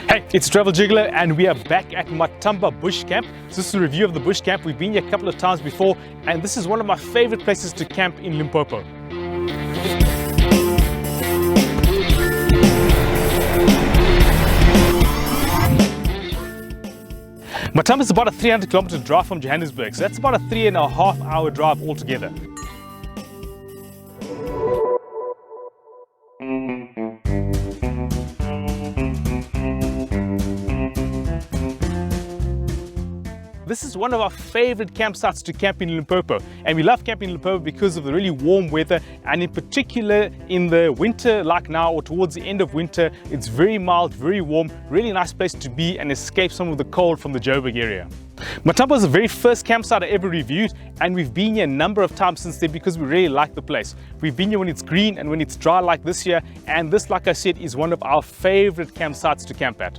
Hey, it's Travel Gigolo and we are back at Matamba Bush Camp. So this is a review of the bush camp. We've been here a couple of times before and this is one of my favorite places to camp in Limpopo. Matamba is about a 300-kilometer drive from Johannesburg, so that's about a 3.5-hour drive altogether. This is one of our favorite campsites to camp in Limpopo, and we love camping in Limpopo because of the really warm weather, and in particular in the winter like now or towards the end of winter, it's very mild, very warm, really nice place to be and escape some of the cold from the Joburg area. Matamba was the very first campsite I ever reviewed, and we've been here a number of times since then because we really like the place. We've been here when it's green and when it's dry like this year, and this, like I said, is one of our favorite campsites to camp at.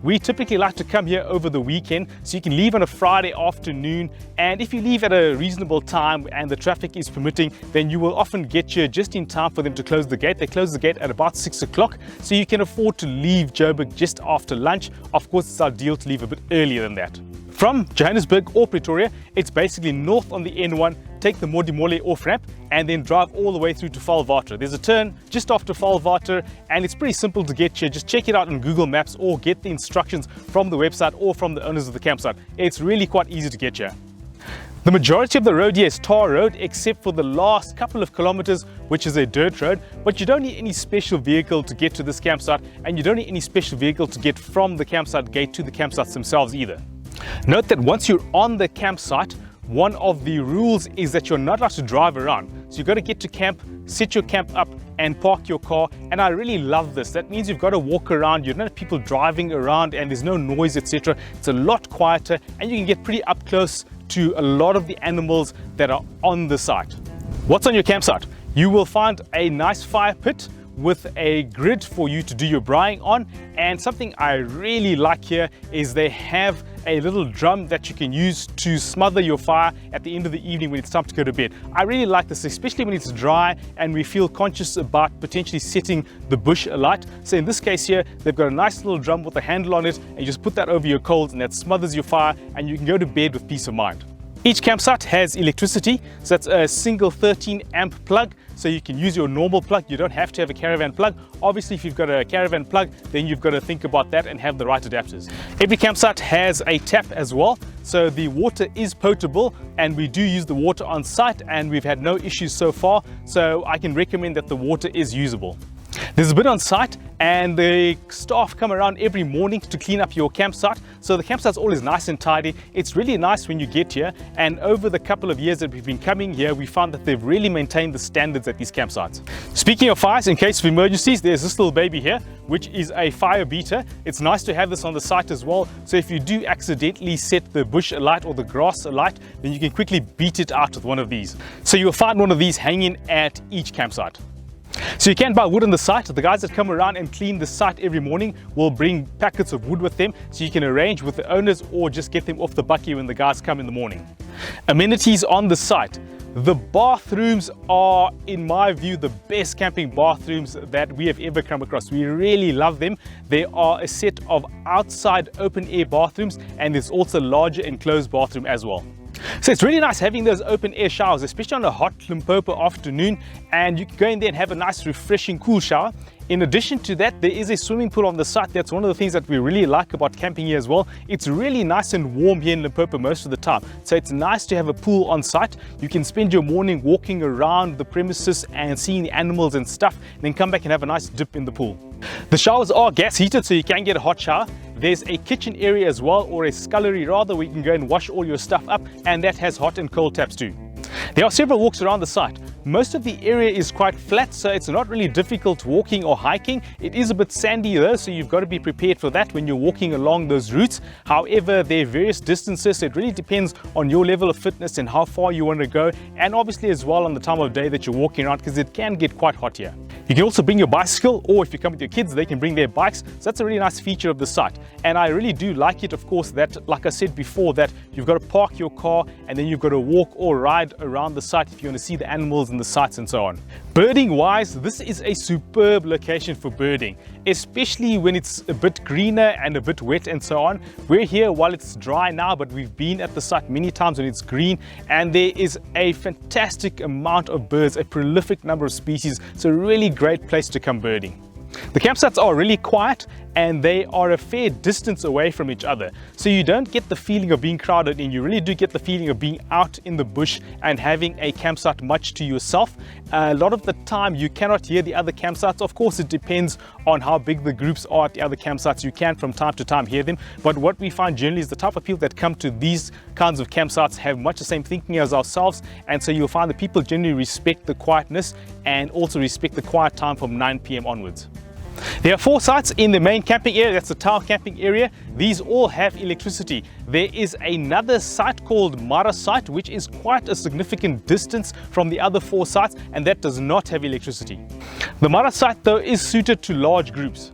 We typically like to come here over the weekend, so you can leave on a Friday afternoon, and if you leave at a reasonable time and the traffic is permitting, then you will often get here just in time for them to close the gate. They close the gate at about 6 o'clock, so you can afford to leave Joburg just after lunch. Of course, it's ideal to leave a bit earlier than that. From Johannesburg or Pretoria, it's basically north on the N1, take the Modimolle off-ramp and then drive all the way through to Valwater. There's a turn just after Valwater and it's pretty simple to get here. Just check it out on Google Maps or get the instructions from the website or from the owners of the campsite. It's really quite easy to get here. The majority of the road here is tar road except for the last couple of kilometers, which is a dirt road, but you don't need any special vehicle to get to this campsite and you don't need any special vehicle to get from the campsite gate to the campsites themselves either. Note that once you're on the campsite, one of the rules is that you're not allowed to drive around. So you've got to get to camp, set your camp up and park your car, and I really love this. That means you've got to walk around, you don't have people driving around and there's no noise, etc. It's a lot quieter and you can get pretty up close to a lot of the animals that are on the site. What's on your campsite? You will find a nice fire pit with a grid for you to do your braaiing on, and something I really like here is they have a little drum that you can use to smother your fire at the end of the evening when it's time to go to bed. I really like this, especially when it's dry and we feel conscious about potentially setting the bush alight. So in this case here, they've got a nice little drum with a handle on it and you just put that over your coals and that smothers your fire and you can go to bed with peace of mind. Each campsite has electricity, so that's a single 13 amp plug, so you can use your normal plug. You don't have to have a caravan plug. Obviously, if you've got a caravan plug, then you've got to think about that and have the right adapters. Every campsite has a tap as well, so the water is potable and we do use the water on site and we've had no issues so far, so I can recommend that the water is usable. There's a bit on site and the staff come around every morning to clean up your campsite, so the campsite's always nice and tidy. It's really nice when you get here, and over the couple of years that we've been coming here, we found that they've really maintained the standards at these campsites. Speaking of fires, in case of emergencies, there's this little baby here, which is a fire beater. It's nice to have this on the site as well, so if you do accidentally set the bush alight or the grass alight, then you can quickly beat it out with one of these. So you'll find one of these hanging at each campsite. So you can buy wood on the site. The guys that come around and clean the site every morning will bring packets of wood with them, so you can arrange with the owners or just get them off the bucky when the guys come in the morning. Amenities on the site. The bathrooms are, in my view, the best camping bathrooms that we have ever come across. We really love them. They are a set of outside open air bathrooms and there's also larger enclosed bathroom as well. So it's really nice having those open air showers, especially on a hot Limpopo afternoon, and you can go in there and have a nice refreshing cool shower. In addition to that, there is a swimming pool on the site. That's one of the things that we really like about camping here as well. It's really nice and warm here in Limpopo most of the time, so it's nice to have a pool on site. You can spend your morning walking around the premises and seeing the animals and stuff, and then come back and have a nice dip in the pool. The showers are gas heated, so you can get a hot shower. There's a kitchen area as well, or a scullery rather, where you can go and wash all your stuff up, and that has hot and cold taps too. There are several walks around the site. Most of the area is quite flat, so it's not really difficult walking or hiking. It is a bit sandy though, so you've got to be prepared for that when you're walking along those routes. However, there are various distances, so it really depends on your level of fitness and how far you want to go, and obviously as well on the time of day that you're walking around, because it can get quite hot here. You can also bring your bicycle, or if you come with your kids, they can bring their bikes. So that's a really nice feature of the site, and I really do like it, of course, that, like I said before, that you've got to park your car and then you've got to walk or ride around around the site if you want to see the animals and the sights and so on. Birding wise, this is a superb location for birding, especially when it's a bit greener and a bit wet and so on. We're here while it's dry now, but we've been at the site many times when it's green, and there is a fantastic amount of birds, a prolific number of species. It's a really great place to come birding. The campsites are really quiet and they are a fair distance away from each other, so you don't get the feeling of being crowded in. You really do get the feeling of being out in the bush and having a campsite much to yourself. A lot of the time you cannot hear the other campsites. Of course, it depends on how big the groups are at the other campsites. You can from time to time hear them, but what we find generally is the type of people that come to these kinds of campsites have much the same thinking as ourselves, and so you'll find that people generally respect the quietness and also respect the quiet time from 9 p.m. onwards. There are 4 sites in the main camping area. That's the tower camping area. These all have electricity. There is another site called Mara site, which is quite a significant distance from the other 4 sites, and that does not have electricity. The Mara site though is suited to large groups.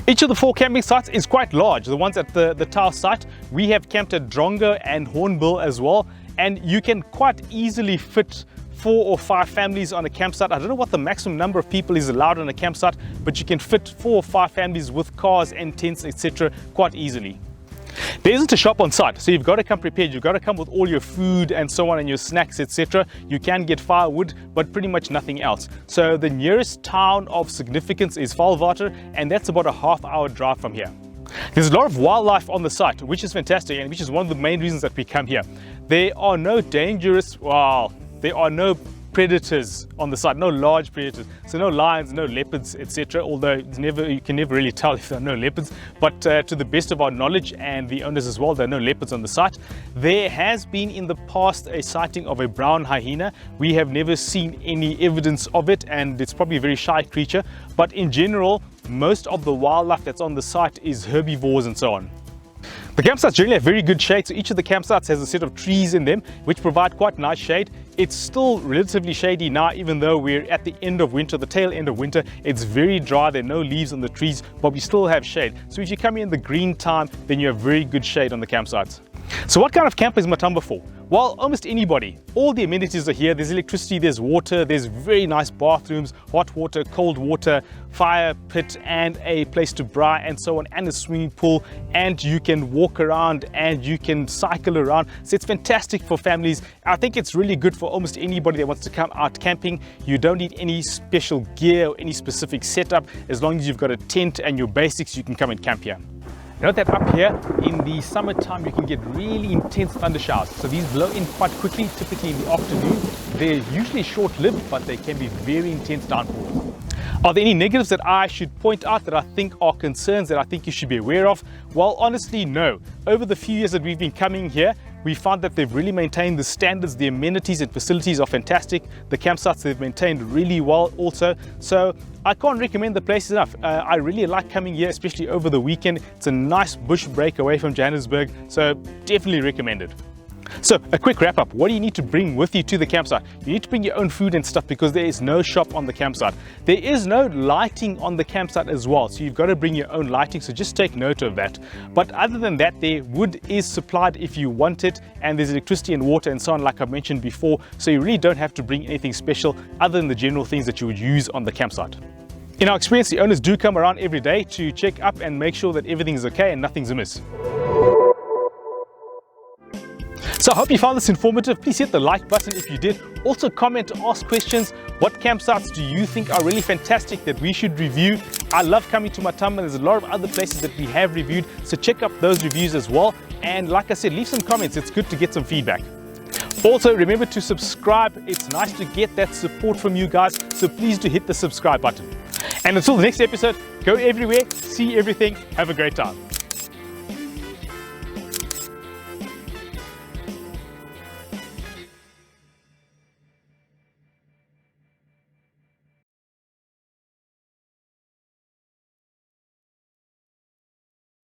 Each of the 4 camping sites is quite large. The ones at the tower site, we have camped at Drongo and Hornbill as well, and you can quite easily fit 4 or 5 families on a campsite. I don't know what the maximum number of people is allowed on a campsite, but you can fit 4 or 5 families with cars and tents, etc. quite easily. There isn't a shop on site, so you've got to come prepared. You've got to come with all your food and so on and your snacks, etc. You can get firewood, but pretty much nothing else. So the nearest town of significance is Valwater, and that's about a half-hour drive from here. There's a lot of wildlife on the site, which is fantastic and which is one of the main reasons that we come here. There are no there are no predators on the site, no large predators. So no lions, no leopards, etc. Although you can never really tell if there are no leopards. But to the best of our knowledge, and the owners as well, there are no leopards on the site. There has been in the past a sighting of a brown hyena. We have never seen any evidence of it, and it's probably a very shy creature. But in general, most of the wildlife that's on the site is herbivores and so on. The campsites generally have very good shade, so each of the campsites has a set of trees in them which provide quite nice shade. It's still relatively shady now, even though we're at the end of winter, the tail end of winter. It's very dry, there are no leaves on the trees, but we still have shade. So if you come in the green time, then you have very good shade on the campsites. So what kind of camp is Matamba for? Well, almost anybody. All the amenities are here. There's electricity, there's water, there's very nice bathrooms, hot water, cold water, fire pit, and a place to braai and so on, and a swimming pool, and you can walk around and you can cycle around. So it's fantastic for families. I think it's really good for almost anybody that wants to come out camping. You don't need any special gear or any specific setup. As long as you've got a tent and your basics, you can come and camp here. Note that up here in the summertime you can get really intense thunder showers. So these blow in quite quickly, typically in the afternoon. They're usually short-lived, but they can be very intense downpours. Are there any negatives that I should point out that I think are concerns that I think you should be aware of? Well, honestly, no. Over the few years that we've been coming here, we found that they've really maintained the standards. The amenities and facilities are fantastic. The campsites they've maintained really well also. So I can't recommend the place enough. I really like coming here, especially over the weekend. It's a nice bush break away from Johannesburg, so definitely recommend it. So a quick wrap up. What do you need to bring with you to the campsite? You need to bring your own food and stuff because there is no shop on the campsite. There is no lighting on the campsite as well, so you've got to bring your own lighting, so just take note of that. But other than that, there wood is supplied if you want it, and there's electricity and water and so on like I mentioned before, so you really don't have to bring anything special other than the general things that you would use on the campsite. In our experience, the owners do come around every day to check up and make sure that everything is okay and nothing's amiss. So I hope you found this informative. Please hit the like button if you did. Also comment, ask questions. What campsites do you think are really fantastic that we should review? I love coming to Matamba. There's a lot of other places that we have reviewed, so check up those reviews as well. And like I said, leave some comments. It's good to get some feedback. Also, remember to subscribe. It's nice to get that support from you guys, so please do hit the subscribe button. And until the next episode, go everywhere, see everything, have a great time.